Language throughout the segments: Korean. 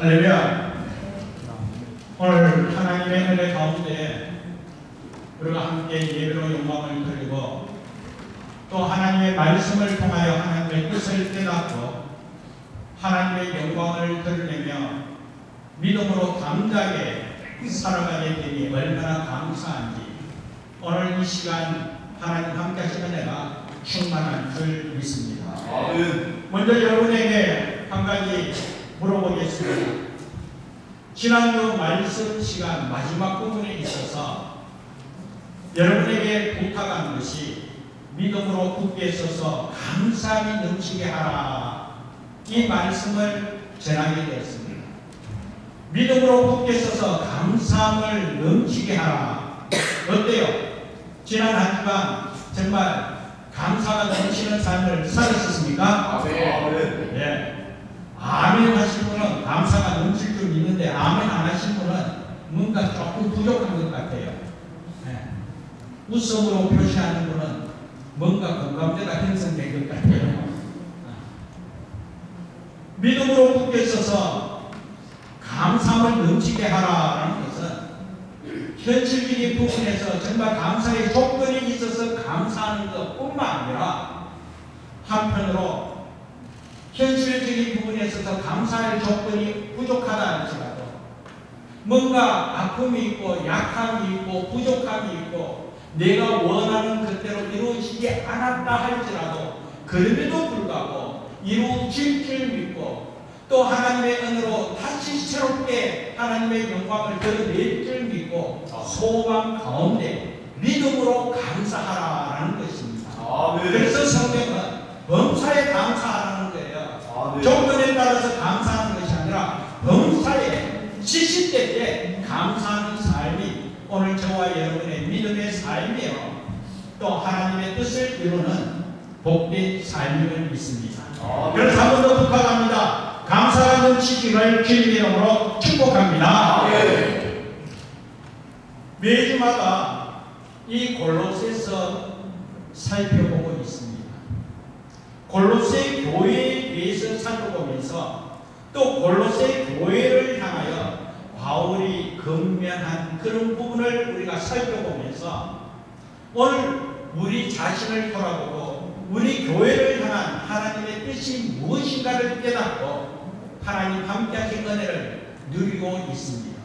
할렐루야. 오늘 하나님의 은혜 가운데 우리가 함께 예배로 영광을 드리고 또 하나님의 말씀을 통하여 하나님의 뜻을 깨닫고 하나님의 영광을 드리려며 믿음으로 담대하게 살아가게 되니 얼마나 감사한지 오늘 이 시간 하나님 함께 하신 은혜가 충만한 줄 믿습니다. 먼저 여러분에게 한 가지 물어보겠습니다. 지난주 말씀 시간 마지막 부분에 있어서 여러분에게 부탁한 것이 믿음으로 굳게 서서 감사함이 넘치게 하라, 이 말씀을 전하게 되었습니다. 믿음으로 굳게 서서 감사함을 넘치게 하라. 어때요? 지난 한 주간 정말 감사가 넘치는 삶을 살았습니까? 아멘. 예. 아멘 하신 분은 감사가 넘칠 줄 믿는데 아멘 안 하신 분은 뭔가 조금 부족한 것 같아요. 예. 웃음으로 표시하는 분은 뭔가 공감대가 형성된 것 같아요. 믿음으로 굳게 서서 감사함을 넘치게 하라는 것은 현실적인 부분에서 정말 감사의 조건이 있어서 감사하는 것뿐만 아니라 한편으로 현실적인 부분에 있어서 감사할 조건이 부족하다 할지라도 뭔가 아픔이 있고 약함이 있고 부족함이 있고 내가 원하는 그대로 이루어지지 않았다 할지라도 그럼에도 불구하고 이루어질 줄 믿고 또 하나님의 은혜로 다시 새롭게 하나님의 영광을 드러낼 줄 믿고 소망 가운데 믿음으로 감사하라는 것입니다. 그래서 성경은 범사에 감사하라는 거예요. 조건에 따라서 감사하는 것이 아니라 범사에 시시때때 감사하는 삶이 오늘 저와 여러분의 믿음의 삶이요 또 하나님의 뜻을 이루는 복된 삶임을 믿습니다. 그래서 한 번 더 부탁합니다. 감사가 넘치기를 주님의 이름으로 축복합니다. 매주마다 이 골로새서 살펴보고 있습니다. 골로새 교회에 대해서 살펴보면서 또 골로새 교회를 향하여 바울이 건면한 그런 부분을 우리가 살펴보면서 오늘 우리 자신을 돌아보고 우리 교회를 향한 하나님의 뜻이 무엇인가를 깨닫고 하나님 함께 하신 은혜를 누리고 있습니다.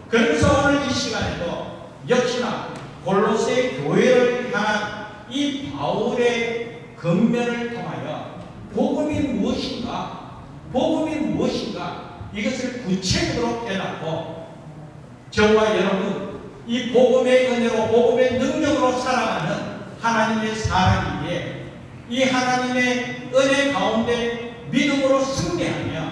그래서 오늘 이 시간에도 역시나 골로새 교회를 향한 이 바울의 건면을 통하여 복음이 무엇인가 이것을 구체적으로 깨닫고 저와 여러분 이 복음의 은혜로 복음의 능력으로 살아가는 하나님의 사람이기에 이 하나님의 은혜 가운데 믿음으로 승리하며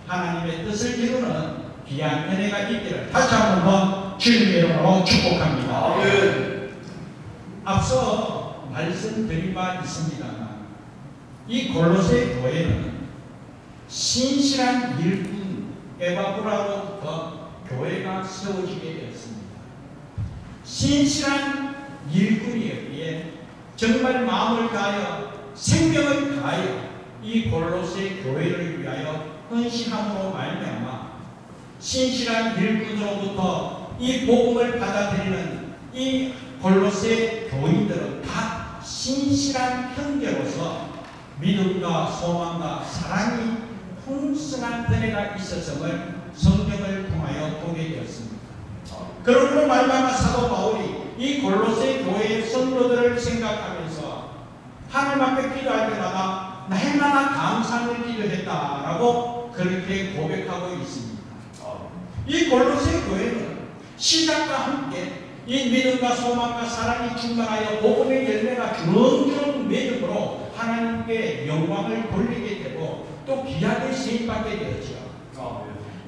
하나님의 뜻을 이루는 귀한 은혜가 있기를 다시 한 번 주님의 이름으로 축복합니다. 앞서 말씀드린 바 있습니다만 이 골로새 교회는 신실한 일꾼 에바브라로부터 교회가 세워지게 되었습니다. 신실한 일꾼이었기에 정말 마음을 다하여 생명을 다하여 이 골로새 교회를 위하여 헌신함으로 말미암아 신실한 일꾼으로부터 이 복음을 받아들이는 이 골로새 교인들은 다 신실한 형제로서 믿음과 소망과 사랑이 풍성한 은혜가 있었음을 성경을 통하여 보게 되었습니다. 그러므로 말미암아 사도 바울이 이 골로새 교회의 성도들을 생각하면서 하나님 앞에 기도할 때마다 날마다 감사를 기도했다라고 그렇게 고백하고 있습니다. 이 골로새 교회는 시작과 함께 이 믿음과 소망과 사랑이 충만하여 복음의 열매가 주렁주렁 맺음으로 하나님께 영광을 돌리게 되고 또 귀하게 세임받게 되었죠.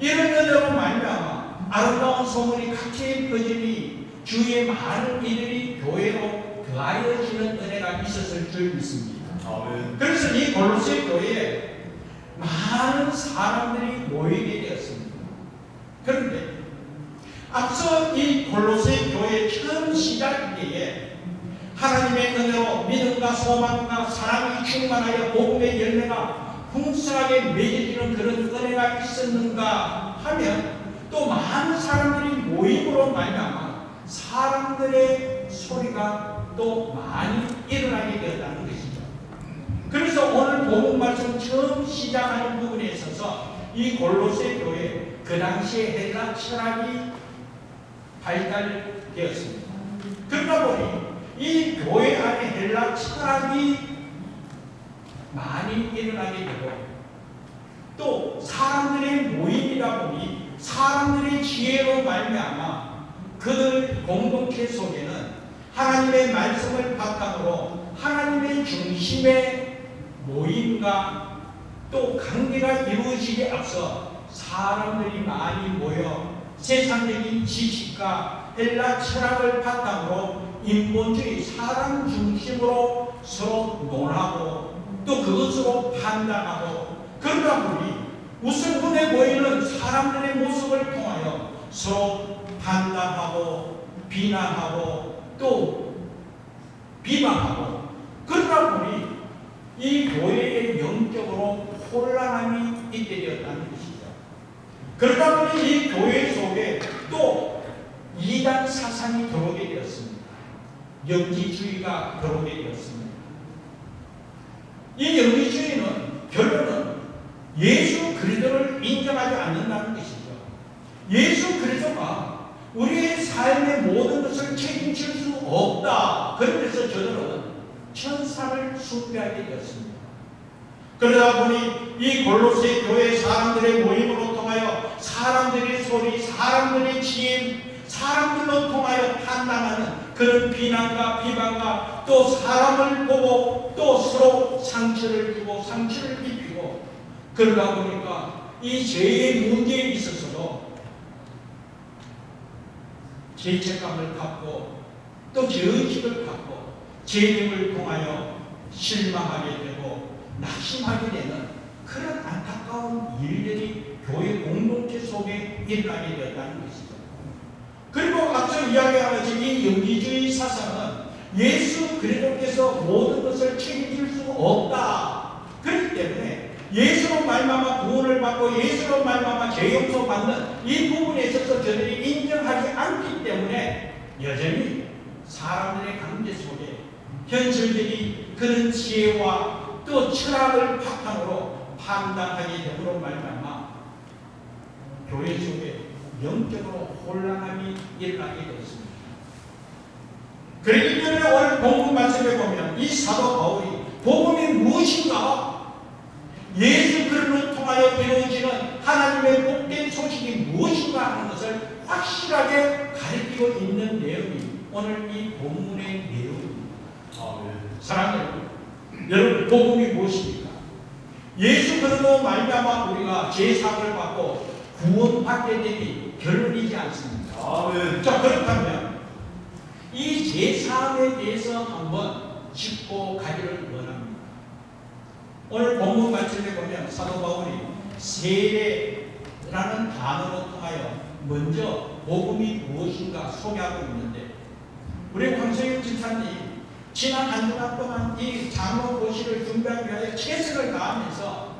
이런 은혜로 말미암아 아름다운 소문이 각지에 퍼지니 주의 많은 이들이 교회로 더하여지는 은혜가 있었을 줄 믿습니다. 그래서 이 골로새 교회에 많은 사람들이 모이게 되었습니다. 그런데 앞서 이 골로새 교회 처음 시작 때에 하나님의 은혜로 믿음과 소망과 사랑이 충만하여 복음의 열매가 풍성 풍성하게 맺어지는 그런 은혜가 있었는가 하면 또 많은 사람들이 모임으로 말미암아 사람들의 소리가 또 많이 일어나게 되었다는 것이죠. 그래서 오늘 본문 말씀 처음 시작하는 부분에 있어서 이 골로새 교회 그 당시에 헬라 철학이 발달되었습니다. 그러다 보니 이 교회 안에 헬라 철학이 많이 일어나게 되고 또 사람들의 모임이다 보니 사람들의 지혜로 말미암아 그들 공동체 속에는 하나님의 말씀을 바탕으로 하나님의 중심의 모임과 또 관계가 이루어지기에 앞서 사람들이 많이 모여 세상적인 지식과 헬라 철학을 바탕으로 인본주의 사람 중심으로 서로 논하고 또 그것으로 판단하고 그러다 보니 우선 눈에 보이는 사람들의 모습을 통하여 서로 판단하고 비난하고 또 비방하고 그러다 보니 이 교회의 영적으로 혼란함이 있게 되었다는 것이죠. 그러다 보니 이 교회 속에 또 이단 사상이 들어오게 되었습니다. 영지주의가 들어오게 되었습니다. 이 영지주의는 결론은 예수 그리스도를 인정하지 않는다는 것이죠. 예수 그리스도가 우리의 삶의 모든 것을 책임질 수 없다. 그래서 저들은 천사를 숭배하게 되었습니다. 그러다 보니 이 골로새 교회 사람들의 모임으로 통하여 사람들의 소리, 사람들의 지혜, 사람들로 통하여 판단하는 그런 비난과 비방과 또 사람을 보고 또 서로 상처를 주고 상처를 입히고 그러다 보니까 이 죄의 문제에 있어서도 죄책감을 갖고 또 죄의식을 갖고 죄님을 통하여 실망하게 되고 낙심하게 되는 그런 안타까운 일들이 교회 공동체 속에 일어나게 되었다는 것이죠. 그리고 앞서 이야기한 것이 이 영지주의 사상은 예수 그리스도께서 모든 것을 책임질 수 없다. 그렇기 때문에 예수로 말미암아 구원을 받고 예수로 말미암아 죄 용서 받는 이 부분에 있어서 저들이 인정하지 않기 때문에 여전히 사람들의 관계 속에 현실적인 그런 지혜와 또 철학을 바탕으로 판단하게 됨으로 말미암아 교회 속에 영적으로 혼란함이 일어나게 되었습니다. 그렇기 때문에 오늘 본문 말씀에 보면 이 사도 바울이 복음이 무엇인가 예수 그리스도를 통하여 이루어지는 하나님의 복된 소식이 무엇인가 하는 것을 확실하게 가르치고 있는 내용이 오늘 이 본문의 내용입니다. 사랑하는 여러분, 복음이 무엇입니까? 예수 그리스도 말미암아 우리가 제사를 받고 구원받게 되니 결론이지 않습니까? 자, 그렇다면 이 제사에 대해서 한번 짚고 가기를 원합니다. 오늘 본문 말씀에 보면 사도 바울이 세례라는 단어로 통하여 먼저 복음이 무엇인가 소개하고 있는데 우리 황성윤 집사님 지난 한 주간 동안 이 장로 고시를 준비하기 위하여 최선을 다하면서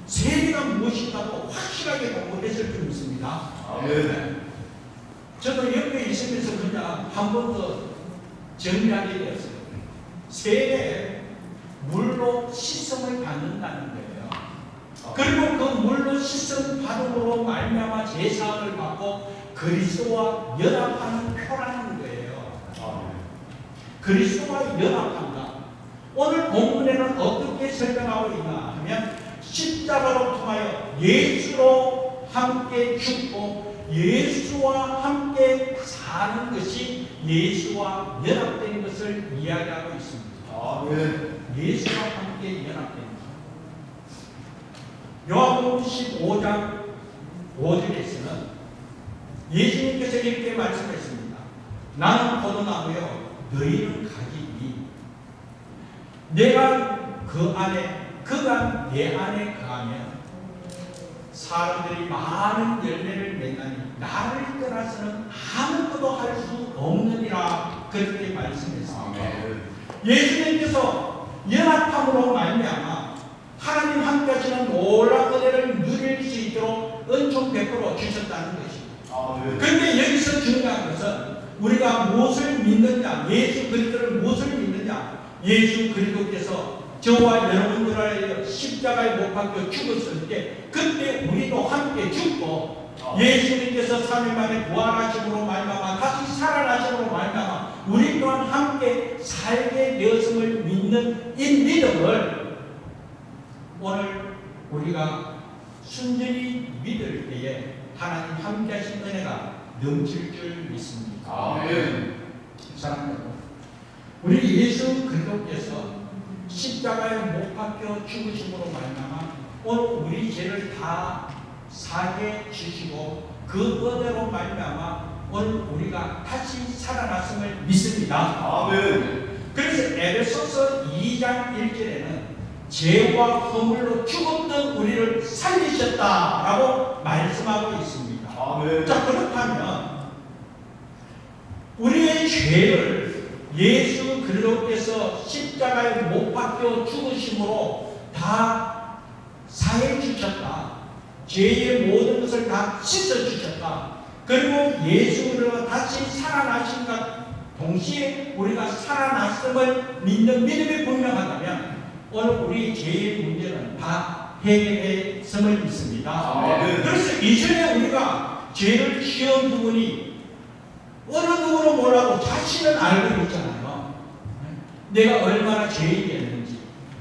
세례가 무엇인가도 확실하게 공부했을 줄 믿습니다. 네. 저도 옆에 있으면서 그냥 한 번 더 정리하게 되었어요. 세례 물로 씻음을 받는다는 거예요. 그리고 그 물로 씻음 받음으로 말미암아 제사를 받고 그리스도와 연합하는 표라는 거예요. 그리스도와 연합한다. 오늘 본문에는 어떻게 설명하고 있나 하면 십자가로 통하여 예수로 함께 죽고 예수와 함께 사는 것이 예수와 연합된 것을 이야기하고 있습니다. 예수와 함께 연합됩니다. 요한복음 15장 5절에서는 예수님께서 이렇게 말씀했습니다. 나는 포도나무요 너희는 가지니 내가 그 안에 그가 내 안에 거하면 사람들이 많은 열매를 맺나니 나를 떠나서는 아무것도 할 수 없느니라 그렇게 말씀했습니다. 예수님께서 연합함으로 말미암아 하나님 함께 하시는 모든 베풀어 주셨다는 것입니다. 네. 그런데 여기서 중요한 것은 우리가 무엇을 믿느냐, 예수 그리스도를 무엇을 믿느냐. 예수 그리스도께서 저와 여러분들을 십자가에 못 박혀 죽었을 때 그때 우리도 함께 죽고 예수님께서 3일 만에 부활하심으로 말미암아 다시 살아나심으로 말미암아 우리 또한 함께 살게 되었음을 믿는 이 믿음을 오늘 우리가 순전히 믿을 때에 하나님 함께 하신 은혜가 넘칠 줄 믿습니다. 아멘. 사랑하는 여러분, 우리 예수 그리스도께서 십자가에 못 박혀 죽으심으로 말미암아 오늘 우리 죄를 다 사게 주시고 그 은혜로 말미암아 오늘 우리가 다시 살아났음을 믿습니다. 아멘. 그래서 에베소서 2장 1절에는 죄와 허물로 죽었던 우리를 살리셨다라고 말씀하고 있습니다. 아멘. 자, 그렇다면 우리의 죄를 예수 그리스도께서 십자가에 못 박혀 죽으심으로 다 사해 주셨다. 죄의 모든 것을 다 씻어 주셨다. 그리고 예수 그리스도가 다시 살아나신과 동시에 우리가 살아났음을 믿는 믿음이 분명하다면 오늘 우리 죄의 문제는 다 해결했음을 믿습니다. 아멘. 그래서 이전에 우리가 죄를 지은 부분이 어느 누구도 몰라도 자신은 알고 있잖아요. 내가 얼마나 죄인이었는지,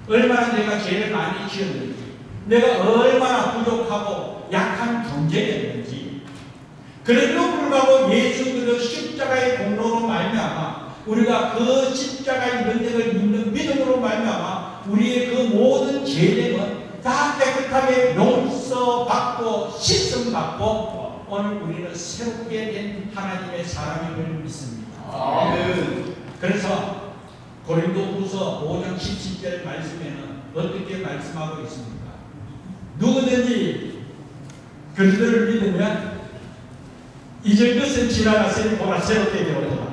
얼마나 내가 죄를 많이 지었는지, 내가 얼마나 부족하고 약한 존재였는지. 그래도 불구하고 예수 그리스도 십자가의 공로로 말미암아 우리가 그 십자가의 능력을 믿는 믿음으로 말미암아 우리의 그 모든 죄됨은 다 깨끗하게 용서받고 씻음받고 오늘 우리는 새롭게 된 하나님의 사람임을 믿습니다. 아멘. 그래서 고린도후서 5장 17절 말씀에는 어떻게 말씀하고 있습니까? 누구든지 그리스도를 믿으면 이전 것은 지나갔으니 보라 새롭게 되었다.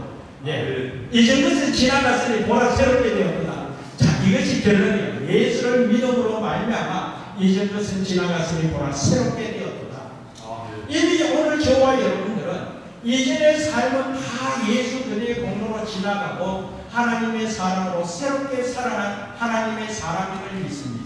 예. 이전 것은 지나갔으니 보라 새롭게 되었다. 자, 이것이 결론이에요. 예수를 믿음으로 말미암아 이전 것은 지나갔으니 보라 새롭게 되었다. 이미 오늘 저와 여러분들은 이전의 삶은 다 예수 그리스도의 공로로 지나가고 하나님의 사람으로 새롭게 살아난 하나님의 사람임을 믿습니다.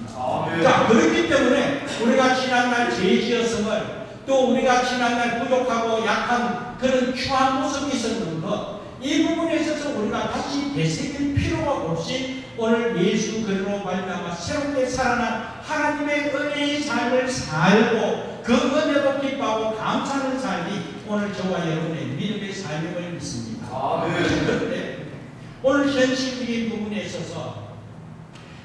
자, 그렇기 때문에 우리가 지난날 죄 지었음을 또 우리가 지난날 부족하고 약한 그런 추한 모습이 있었는 것, 이 부분에 있어서 우리가 다시 되새길 필요가 없이 오늘 예수 그리스도로 말미암아 새롭게 살아난 하나님의 은혜의 삶을 살고 그 은혜로 기뻐하고 감사하는 삶이 오늘 저와 여러분의 믿음의 삶임을 믿습니다. 그런데 오늘 현실적인 부분에 있어서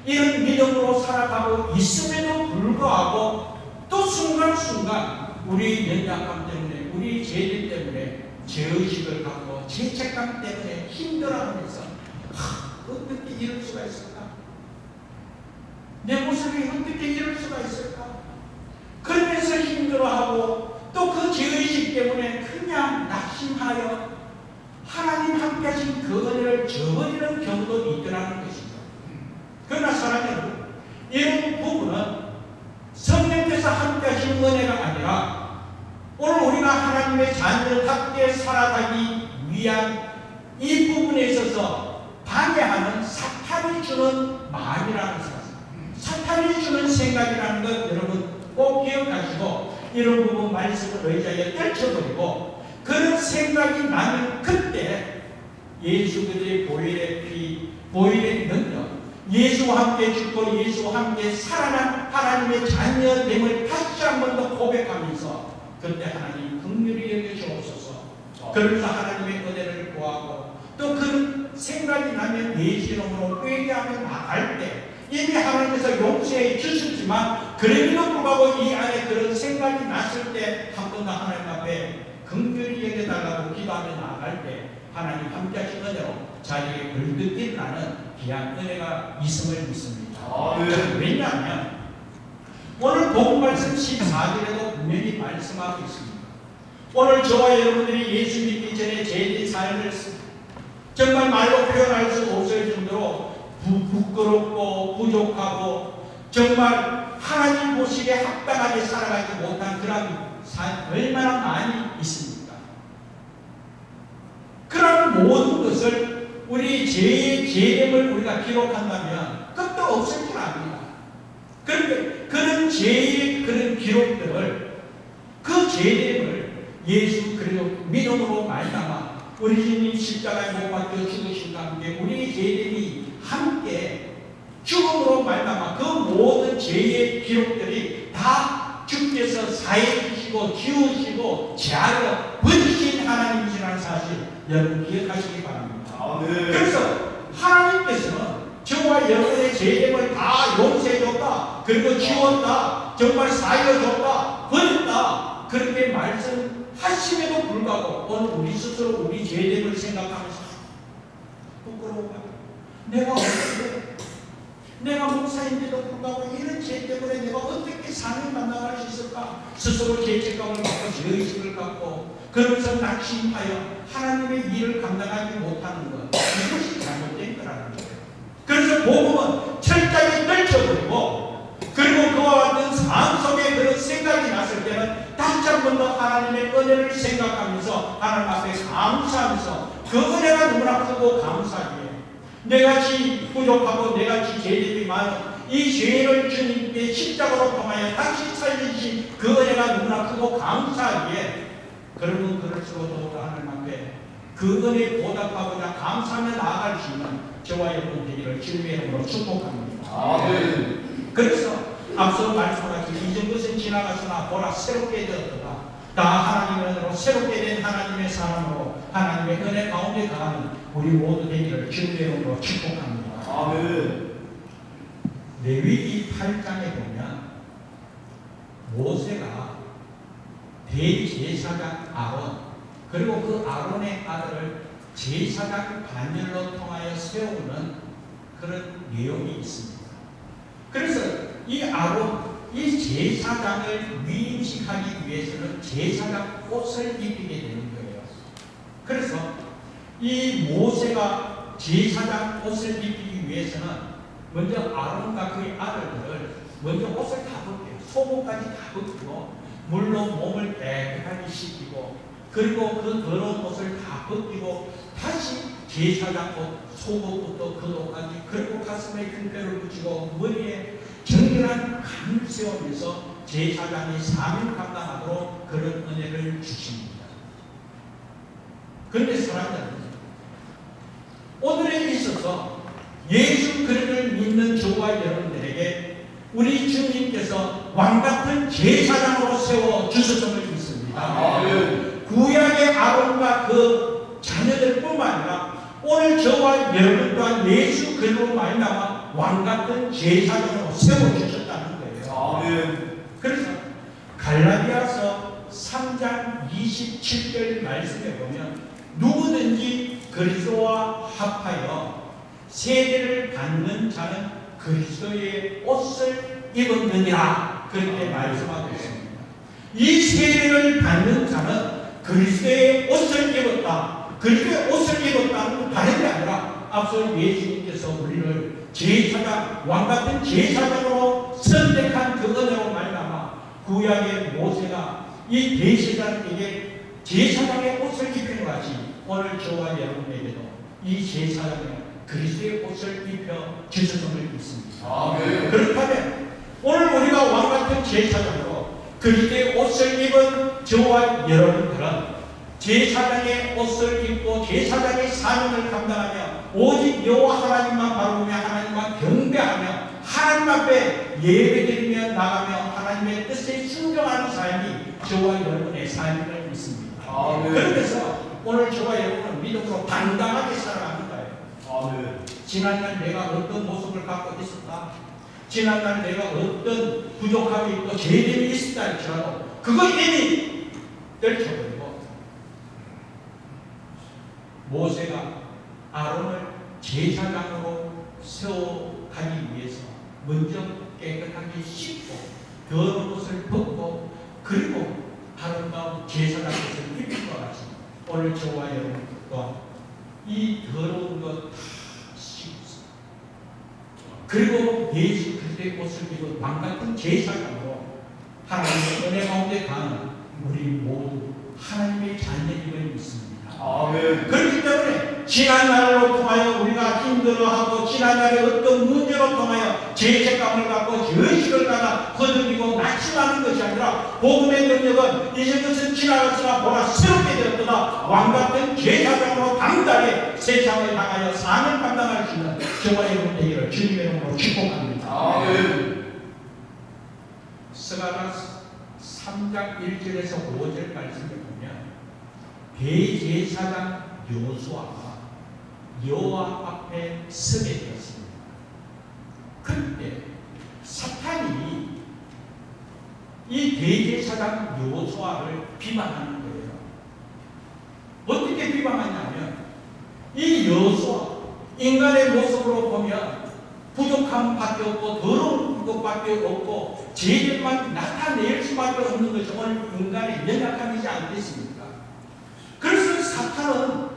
이런 믿음으로 살아가고 있음에도 불구하고 또 순간순간 우리 연약함 때문에 우리 죄들 때문에 죄의식을 갖고 죄책감 때문에 힘들어하면서 어떻게 이럴 수가 있을까? 내 모습이 어떻게 이럴 수가 있을까? 그러면서 힘들어하고 또 그 죄의식 때문에 그냥 낙심하여 하나님 함께 하신 그 은혜를 저버리는 경우도 있더라는 것입니다. 그러나 사랑하는 여러분, 이런 부분은 성령께서 함께 하신 은혜가 아니라 오늘 우리가 하나님의 자녀답게 살아가기 위한 이 부분에 있어서 방해하는 사탄이 주는 마음이라는 사실, 사탄이 주는 생각이라는 것 여러분 꼭 기억하시고 이런 부분 말씀을 의지하여 떨쳐버리고 그런 생각이 나면 그때 예수 그리스도의 보혈의 피, 보혈의 능력, 예수와 함께 죽고 예수와 함께 살아난 하나님의 자녀됨을 다시 한 번 더 고백하면서 그때 하나님 긍휼히 여겨주옵소서. 그러면서 하나님의 은혜를 구하고 또 그 생각이 나면 예수 이름으로 회개하며 나갈 때 이미 하나님께서 용서해 주셨지만 그럼에도 불구하고 이 안에 그런 생각이 났을 때 한 번 더 하나님 앞에 긍휼히 여겨달라고 기도하며 나갈 때 하나님 함께 하신 은혜로 자리에 불듯 일어나는 귀한 은혜가 있음을 믿습니다. 왜냐하면 오늘 복음 말씀 14절에도 분명히 말씀하고 있습니다. 오늘 저와 여러분들이 예수 믿기 전에 죄의 삶을 정말 말로 표현할 수 없을 정도로 부끄럽고 부족하고 정말 하나님 보시기에 합당하게 살아가지 못한 그런 삶 얼마나 많이 있습니까? 그런 모든 것을 우리 죄의 계명을 우리가 기록한다면 끝도 없을 줄 압니다. 그런데 그런 죄의 그런 기록들을 그 죄됨을 예수 그리스도 믿음으로 말미암아 우리 주님 십자가에 못 박혀 죽으신과 함께 우리의 죄됨이 함께 죽음으로 말미암아 그 모든 죄의 기록들이 다 주께서 사해 주시고 지우시고 제하여 버리신 하나님이시라는 사실 여러분 기억하시기 바랍니다. 그래서 하나님께서는 저와 여러분의 죄됨을 다 용서해줬다, 그리고 지웠다, 정말 사해줬다, 버렸다, 그렇게 말씀하심에도 불구하고 오늘 우리 스스로 우리 죄됨을 생각하면서 부끄러워요. 내가 어떻게, 내가 목사인데도 불구하고 이런 죄 때문에 내가 어떻게 삶을 만나갈 수 있을까? 스스로 죄책감을 갖고 죄의식을 갖고 그러면서 낙심하여 하나님의 일을 감당하지 못하는 것, 이것이 잘못된 거라는 거예요. 그래서 복음은 철저히 떨쳐버리고, 그리고 그와 같은 삶 속에 그런 생각이 났을 때는 다시 한 번 더 하나님의 은혜를 생각하면서 하나님 앞에 감사하면서 그 은혜가 너무나 크고 감사하기에 내같이 부족하고 내같이 죄됨이 많은 이 죄를 주님께 십자가로 통하여 다시 살리신 그 은혜가 너무나 크고 감사하기에 그러면 그럴수록 더욱더 하나님 앞에 그 은혜에 보답하고자 감사하며 나아갈 수 있는 저와 여러분 되기를 주님의 이름으로 축복합니다. 아멘. 그래서 앞서 말씀하신 이전 것은 지나갔으나 보라 새롭게 되었다. 다 하나님의 은혜로 새롭게 된 하나님의 사람으로 하나님의 은혜 가운데 가는 우리 모두 되기를 주님의 이름으로 축복합니다. 아멘. 레위기 8장에 보면 모세가 대제사장 아론 그리고 그 아론의 아들을 제사장 반열로 통하여 세우는 그런 내용이 있습니다. 그래서 이 아론, 이 제사장을 위임식하기 위해서는 제사장 옷을 입히게 되는 거예요. 그래서 이 모세가 제사장 옷을 입히기 위해서는 먼저 아론과 그의 아들들을 먼저 옷을 다 벗겨요. 속옷까지 다 벗기고 물로 몸을 깨끗하게 씻기고 그리고 그 더러운 옷을 다 벗기고 다시 제사장 옷, 속옷부터 겉옷까지 그리고 가슴에 금패를 붙이고 머리에 정결한 감을 세우면서 제사장이 사명 감당하도록 그런 은혜를 주십니다. 그런데 사람들은 오늘에 있어서 예수 그리스도를 믿는 저와 여러분들에게 우리 주님께서 왕같은 제사장으로 세워 주셨음을 믿습니다. 아멘. 구약의 아론과 그 자녀들뿐만 아니라 오늘 저와 여러분 또한 예수 그리스도로 말미암아 왕같은 제사장으로 세워 주셨다는 거예요. 아멘. 그래서 갈라디아서 3장 27절 말씀에 보면 누구든지 그리스도와 합하여 세례를 받는 자는 그리스도의 옷을 입었느니라 그렇게 말씀하고 있습니다. 이 세례를 받는 자는 그리스도의 옷을 입었다. 그리스도의 옷을 입었다는 건 다른 게 아니라 앞서 예수님께서 우리를 제사장, 왕같은 제사장으로 선택한 그 은혜로 말미암아 구약의 모세가 이 대제사장에게 제사장의 옷을 입힌 것이 오늘 저와 여러분에게도 이 제사장의 그리스도의 옷을 입혀 주셨음을 믿습니다. 아멘. 그렇다면 오늘 우리가 왕같은 제사장으로 그리스도의 옷을 입은 저와 여러분들은 제사장의 옷을 입고 제사장의 사명을 감당하며 오직 여호와 하나님만 바라보며 하나님만 경배하며 하나님 앞에 예배드리며 나가며 하나님의 뜻에 순종하는 삶이 저와 여러분의 삶임을 믿습니다. 아멘. 그래서 오늘 저와 여러분은 믿음으로 당당하게 살아가는 거예요. 아멘. 지난날 내가 어떤 모습을 갖고 있었다, 지난날 내가 어떤 부족함이 있고 죄됨이 있었다 할지라도 그걸 이미 떨쳐버리고 모세가 아론을 제사장으로 세워가기 위해서 먼저 깨끗하게 씻고 더러운 옷을 벗고 그리고 아름다운 제사장 옷을 입힌 것 같이 오늘 저와 여러분 또한 이 더러운 것 다 씻고 그리고 예수 그리스도 예수의 옷을 입은 왕같은 제사장으로 하나님의 은혜 가운데 가는 우리 모두 하나님의 자녀임을 믿습니다. 아멘. 그렇기 때문에 지난날로 통하여 우리가 힘들어하고 지난날의 어떤 문제로 통하여 죄책감을 갖고 의식을 갖아 거듭이고 낙심하는 것이 아니라 복음의 능력은 이제 것은 지나갔으나 보라 새롭게 되었도다 왕같은 제사장으로 당당히 세상을 향하여 사명을 감당할 수 있는 저와 여러분 되기를 주님의 이름으로 축복합니다. 아멘. 스가랴 3장 1절에서 5절 말씀을 보면 대제사장 여호수아가 여호와 앞에 서게 되었습니다. 그때 사탄이 이 대제사장 여호수아를 비방하는 거예요. 어떻게 비방하냐면 이 여호수아 인간의 모습으로 보면 부족함밖에 없고 더러운 것밖에 없고 죄들만 나타낼 수밖에 없는 것이 오늘 인간의 연약함이지 않겠습니까? 그래서 사탄은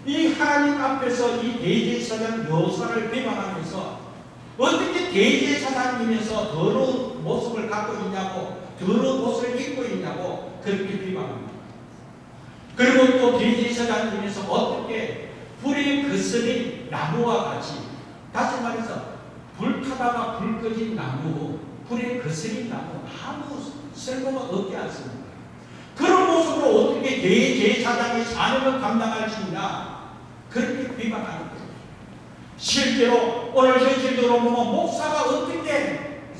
이 하나님 앞에서 이 대제사장 여호수아를 비방하면서 어떻게 대제사장이면서 더러운 모습을 갖고 있냐고 더러운 옷을 입고 있냐고 그렇게 비방합니다. 그리고 또 대제사장이면서 어떻게 불이 거스린 나무와 같이 다시 말해서 불 타다가 불 꺼진 나무 불에 거스린 나무 아무 쓸모가 없지 않습니다. 그런 모습으로 어떻게 대제사장의 사명을 감당할 수 있냐 그렇게 비방하는 거예요. 실제로 오늘 현실적으로 보면 목사가 어떻게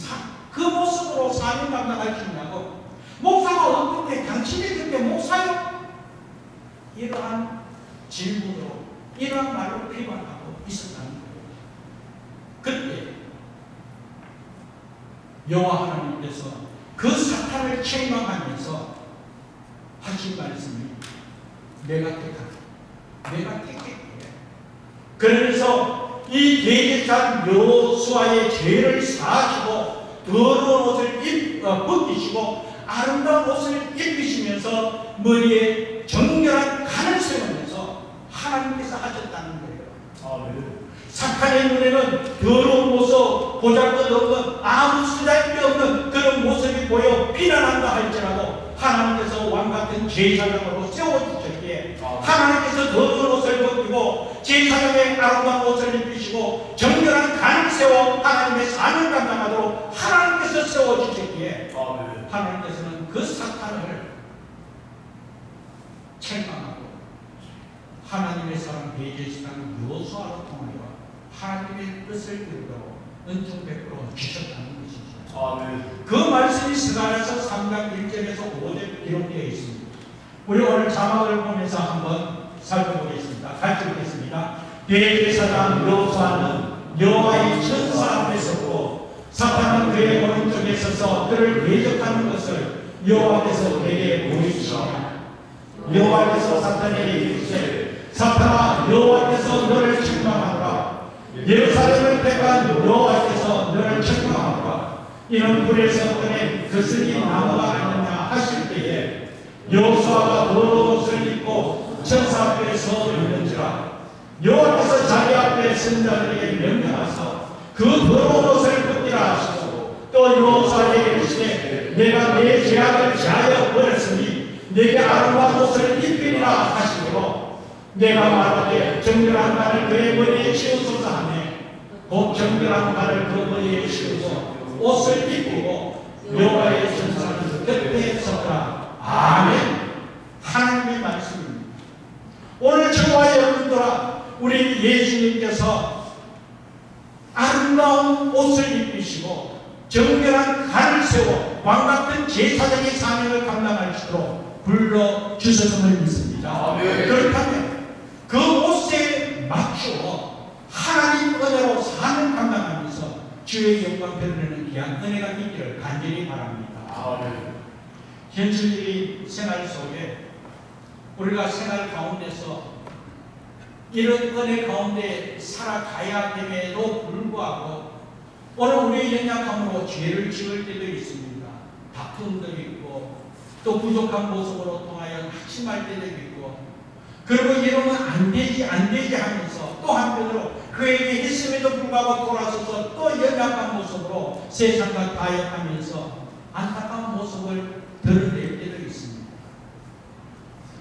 그 모습으로 사명 감당할 수 있냐고 목사가 어떻게 당신이 그렇게 목사요? 이러한 질문으로 이러한 말로 비방하고 있었다는 거예요. 그때 여호와 하나님께서 그 사탄을 책망하면서 하신 말씀이 내가 택했기에 그래서 이 대제사장 여호수아의 죄를 사하시고 더러운 옷을 벗기시고 아름다운 옷을 입히시면서 머리에 정결한 간을 세우면서 하나님께서 하셨다는 거예요. 아멘. 사탄의 눈에는 더러운 모습, 보잘것없는 아무 쓰잘데 없는 그런 모습이 보여 비난한다 할지라도 하나님께서 왕같은 제사장으로 세워주셨기에 하나님께서 더러운 옷을 벗기고 제사장의 아름다운 옷을 입히시고 정결한 간을 세워 하나님의 사명을 감당하도록 하나님께서 세워주셨기에 하나님께서는 그 사탄을 책망하고 하나님의 사람 대제사장 여호수아로 통하여 하나님의 뜻을 이루도록 은총 베풀어 주셨다는 것이죠. 아멘. 그 말씀이 스가랴서 3장 1절에서 5절 기록되어 있습니다. 우리 오늘 자막을 보면서 한번 살펴보겠습니다. 같이 읽겠습니다. 대제사장 여호수아는 여호와의 천사 앞에 섰고 사탄은 그의 오른쪽에 서서 그를 대적하는 것을 여호와께서 그에게 보이시니라. 여호와께서 사탄에게 이르시되 사탄아 여호와께서 너를 책망하노라. 예루살렘을 택한 여호와께서 너를 책망하노라. 이는 불에서 꺼낸 거스린 나무가 아니냐 하실 때에 여호수아가 더러운 옷을 입고 천사 앞에 서 있는지라. 여호와께서 자기 앞에 선 자들에게 명령하사 그 더러운 옷을 벗기라 하시고 또 여호수아에게 이르시되 내가 내 죄악을 제하여 버렸으니 내게 아름다운 옷을 입히리라 하시고 내가 말하되 정결한 발을 그의 머리에 씌우소서 하매 곧 정결한 발을 그 머리에 씌우고 옷을 입히고 여호와의 천사는 곁에 섰더라. 아멘. 하나님의 말씀입니다. 오늘 저와 여러분들아 우리 예수님께서 아름다운 옷을 입히시고 정결한 간을 세워 왕같은 제사장의 사명을 감당할 수 있도록 불러주셨음을 믿습니다. 아멘. 그렇다면 그 옷에 맞추어 하나님 은혜로 사명 감당하면서 주의 영광 드러내는 귀한 은혜가 있기를 간절히 바랍니다. 아멘. 현실적인 생활 속에 우리가 생활 가운데서 이런 은혜 가운데 살아가야 됨에도 불구하고 오늘 우리의 연약함으로 죄를 지을 때도 있습니다. 다툼도 있고 또 부족한 모습으로 통하여 낙심할 때도 있고 그리고 이러면 안 되지 하면서 또 한편으로 그에게 했음에도 불구하고 돌아서서 또 연약한 모습으로 세상과 타협하면서 안타까운 모습을 드러낼 때도 있습니다.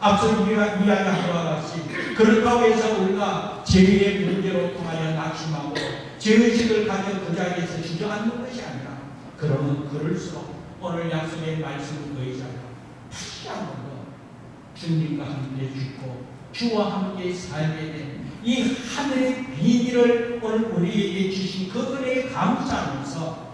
앞서 이야기한 것과 같이 그렇다고 해서 우리가 죄의 문제로 통하여 낙심하고 죄의식을 가져 그 자리에서 주저앉는 것이 아니라 그러면 그럴수록 오늘 약속의 말씀을 의지하여 다시 한번 더 주님과 함께 죽고 주와 함께 살게 된 이 하늘의 비밀을 오늘 우리에게 주신 그 은혜에 감사하면서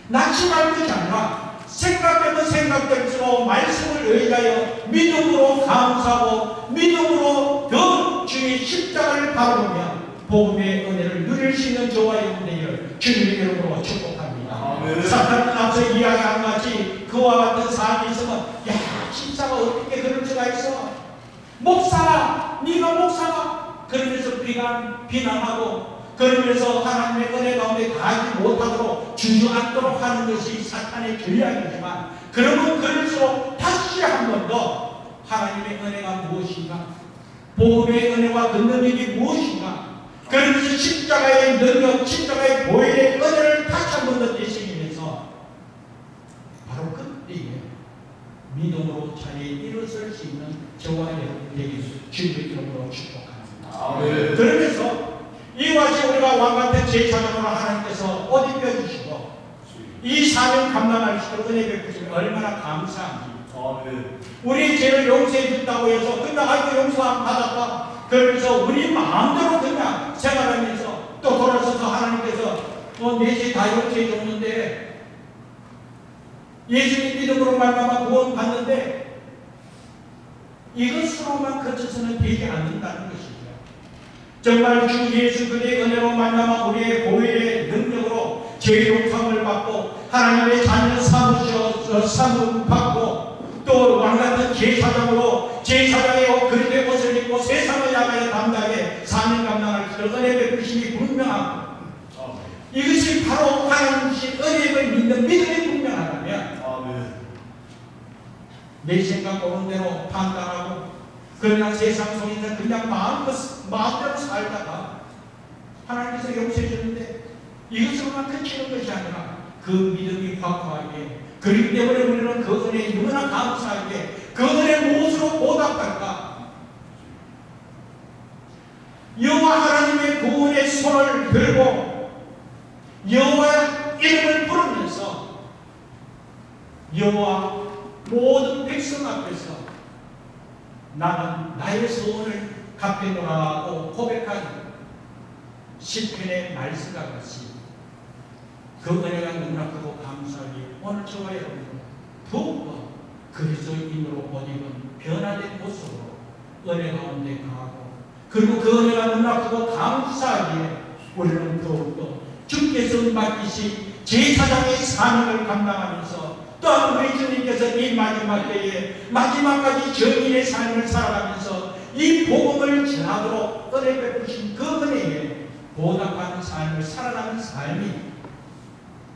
낙심할 것이 아니라 생각되면 생각될수록 말씀을 의지하여 믿음으로 감사하고 믿음으로 더 주의 십자가를 바라보며 복음의 은혜를 누릴 수 있는 저와 여러분 되기를 주님의 이름으로 축복합니다. 아멘. 사탄은 앞서 이야기한 것이 그와 같은 사람이 있으면 야 십자가 어떻게 그럴 수가 있어? 목사가 네가 목사가 그러면서 비난하고 그러면서 하나님의 은혜 가운데 가지 못하도록 주저앉도록 하는 것이 사탄의 전략이지만 그러면 그럴수록 다시 한 번 더 하나님의 은혜가 무엇인가 복음의 은혜와 그 능력이 무엇인가 그러면서 십자가의 능력 십자가의 보혈의 은혜를 다시 한 번 더 되새기면서 바로 그때에 믿음으로 자리에 일어설 수 있는 저와 여러분 되기를 주님의 이름으로 축복합니다. 아멘. 그러면서 이와 같이 우리가 왕같은 제사장으로 하나님께서 옷 입혀주시고 이 사명 감당하시고 은혜 베푸시면 얼마나 감사한지 아멘. 우리 죄를 용서해 준다고 해서 그냥 아이고 용서 안 받았다 그러면서 우리 마음대로 그냥 생활하면서 또 돌아서서 하나님께서 내 죄 다 용서해 줬는데 예수님 믿음으로 말미암아 구원 받는데 이것으로만 그쳐서는 되지 않는다는 것이죠. 정말 주 예수 그리스도의 은혜로 말미암아 우리의 보혈의 능력으로 죄 용서를 받고 하나님의 자녀 삼음 받고 또 왕같은 제사장으로 제사장의 그리스도의 옷을 입고 세상을 향하여 담대하게 사명 감당할 수 있는 은혜 베푸심이 분명하고 이것이 바로 하나님 주신 은혜를 믿는 믿음이 분명하다면 내 생각 오는 대로 판단하고 그냥 세상 속에서 그냥 마음대로 살다가 하나님께서 용서해 주는데 이것으로만 그치는 것이 아니라 그 믿음이 확고하게 그렇기 때문에 우리는 그 은혜에 너무나 감사하게 그 은혜 무엇으로 보답할까? 여호와 하나님의 구원의 손을 들고 여호와의 이름을 부르면서 여호와 모든 백성 앞에서 나는 나의 소원을 갚겠노라고 고백한 시편의 말씀과 같이 그 은혜가 너무나 크고 감사하게 오늘 저와 여러분 더욱더 그리스도인으로 옷 입은 변화된 모습으로 은혜 가운데 가고 그리고 그 은혜가 너무나 크고 감사하게 우리는 더욱더 주께서 맡기신 제사장의 사명을 감당하면서 또한 우리 주님께서 이 마지막 때에 마지막까지 정인의 삶을 살아가면서 이 복음을 전하도록 은혜 베푸신 그 은혜에 보답하는 삶을 살아가는 삶이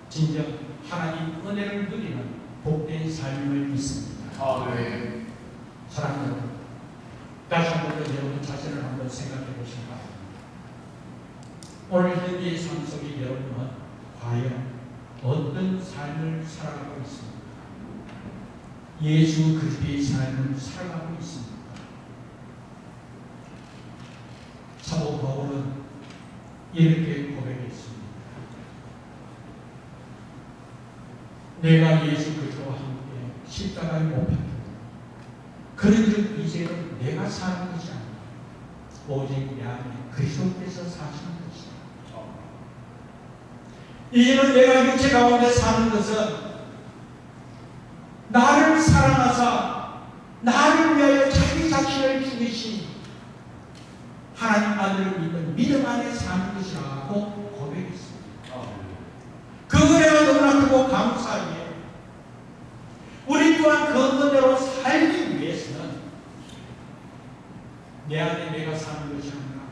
진정 하나님 은혜를 누리는 복된 삶을 믿습니다. 아멘. 사랑하는 여러분, 다시 한번 여러분 자신을 한번 생각해 보시기 바랍니다. 오늘 현재의 삶 속에 여러분은 과연 어떤 삶을 살아가고 있습니까? 예수 그리스도의 삶을 살아가고 있습니까? 사도 바울은 이렇게 고백했습니다. 내가 예수 그리스도와 함께 십자가에 못 박혔다. 그런즉 이제는 내가 사는 것이 아니라 오직 내 안에 그리스도께서 사시는 것이다. 이제는 내가 육체 가운데 사는 것은 나를 사랑하사 나를 위하여 자기 자신을 죽이신 하나님 아들을 믿는 믿음 안에 사는 것이라고 고백했습니다. 그 은혜가 너무나 크고 감사하게 우리 또한 그 은혜로 살기 위해서는 내 안에 내가 사는 것이 아니라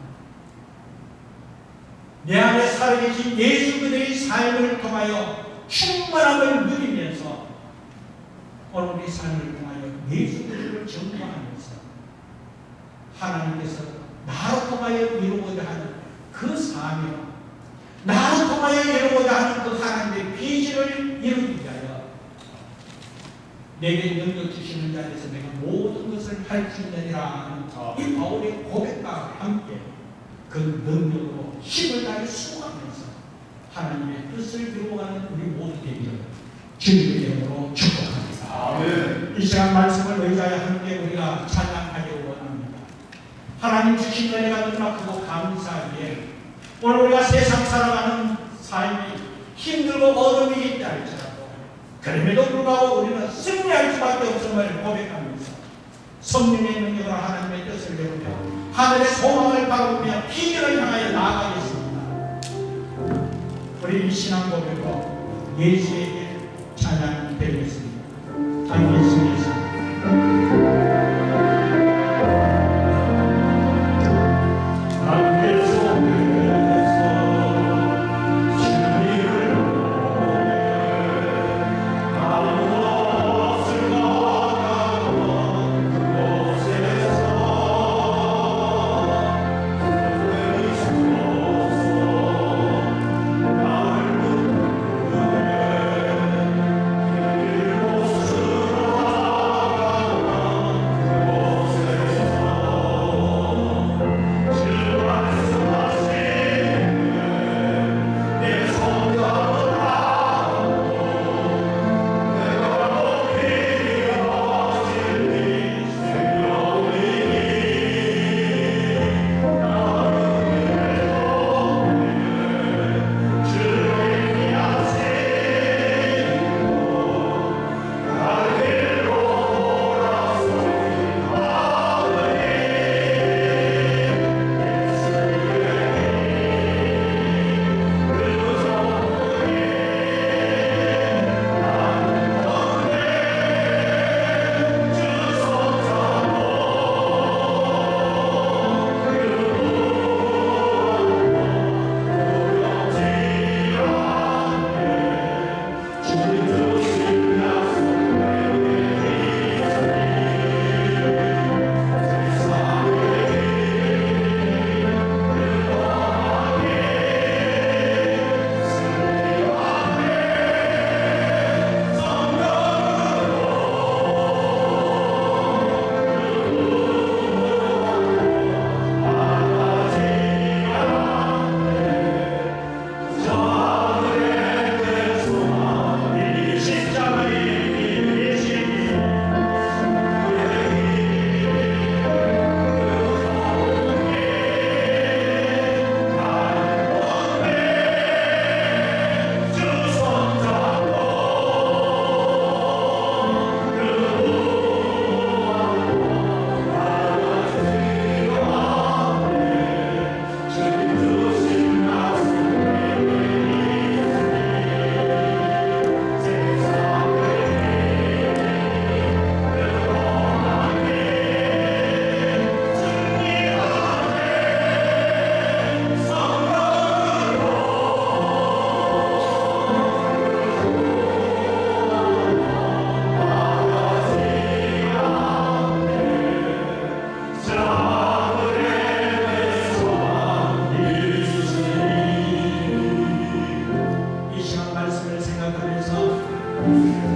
내 안에 살아계신 예수 그리스도의 삶을 통하여 충만함을 누리면서 오늘 우리 삶을 통하여 예수 그리스도를 전파하면서 하나님께서 나로 통하여 이루고자 하는 그 사명, 나로 통하여 이루고자 하는 그 하나님의 비전을 이루기 위하여 내게 능력 주시는 자리에서 내가 모든 것을 할 수 있느니라 하는 이 바울의 고백과 함께 그 능력으로 힘을 다해 수고하면서 하나님의 뜻을 이루어가는 우리 모두 되기를 주님의 이름으로 축복합니다. 아멘. 이 시간 말씀을 의지하여 함께 우리가 찬양하기를 원합니다. 하나님 주신 은혜가 너무나 크고 감사하기에 오늘 우리가 세상 살아가는 삶이 힘들고 어려움이 있다 할지라도 그럼에도 불구하고 우리는 승리할 수밖에 없음을 고백하면서 성령의 능력으로 하나님의 뜻을 이루며 하늘의 소망을 바라보며 비전을 향하여 나아가겠습니다. 우리 이 신앙 고백으로 예수의 길 찬양 드리겠습니다. 예수께서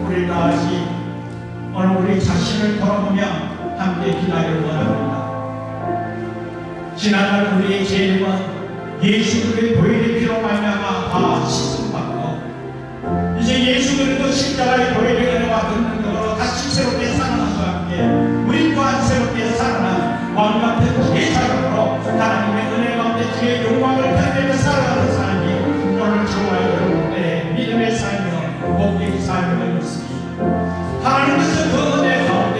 우리 다시 오늘 우리 자신을 돌아보며 함께 기도하기를 원합니다. 지난날 우리의 죄는 예수 그리스도의 보혈의 피로 말미암아 다 씻음받고 이제 예수 그리스도 십자가의 보혈의 은혜와 그 능력으로 다시 새롭게 살아남과 함께 우리 또한 새롭게 살아난 왕같은 제사장으로 하나님의 은혜 가운데 주의 영광을 드리며 살아가는 삶이 오늘 저와 여러분의 믿음의 삶이요 복된 삶을 있습니다. 하나님께서 그 은혜 가운데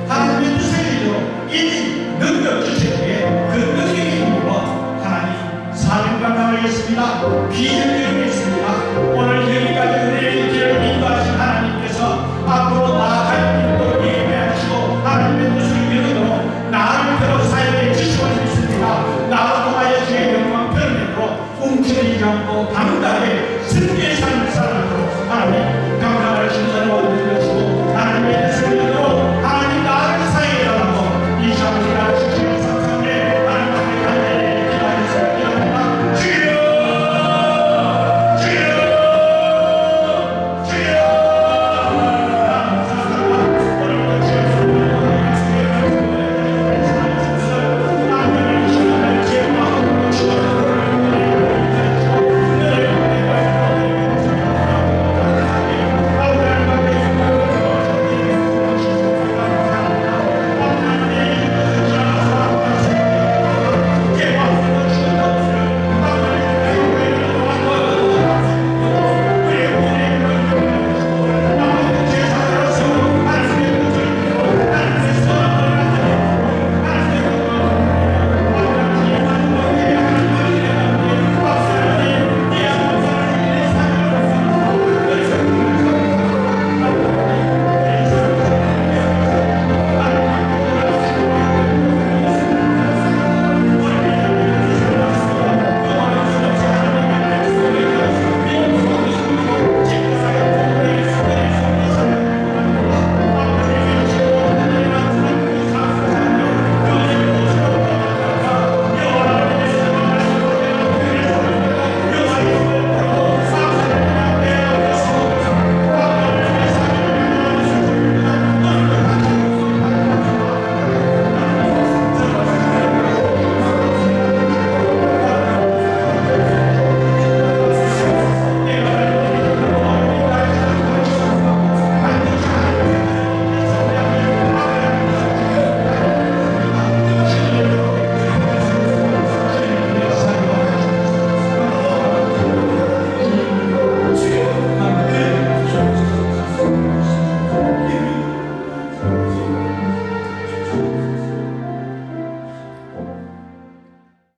하나님의 뜻을 이루어 이미 능력 주시기에 그 능력의 힘으로 하나님 사명감을 하겠습니다. 비전을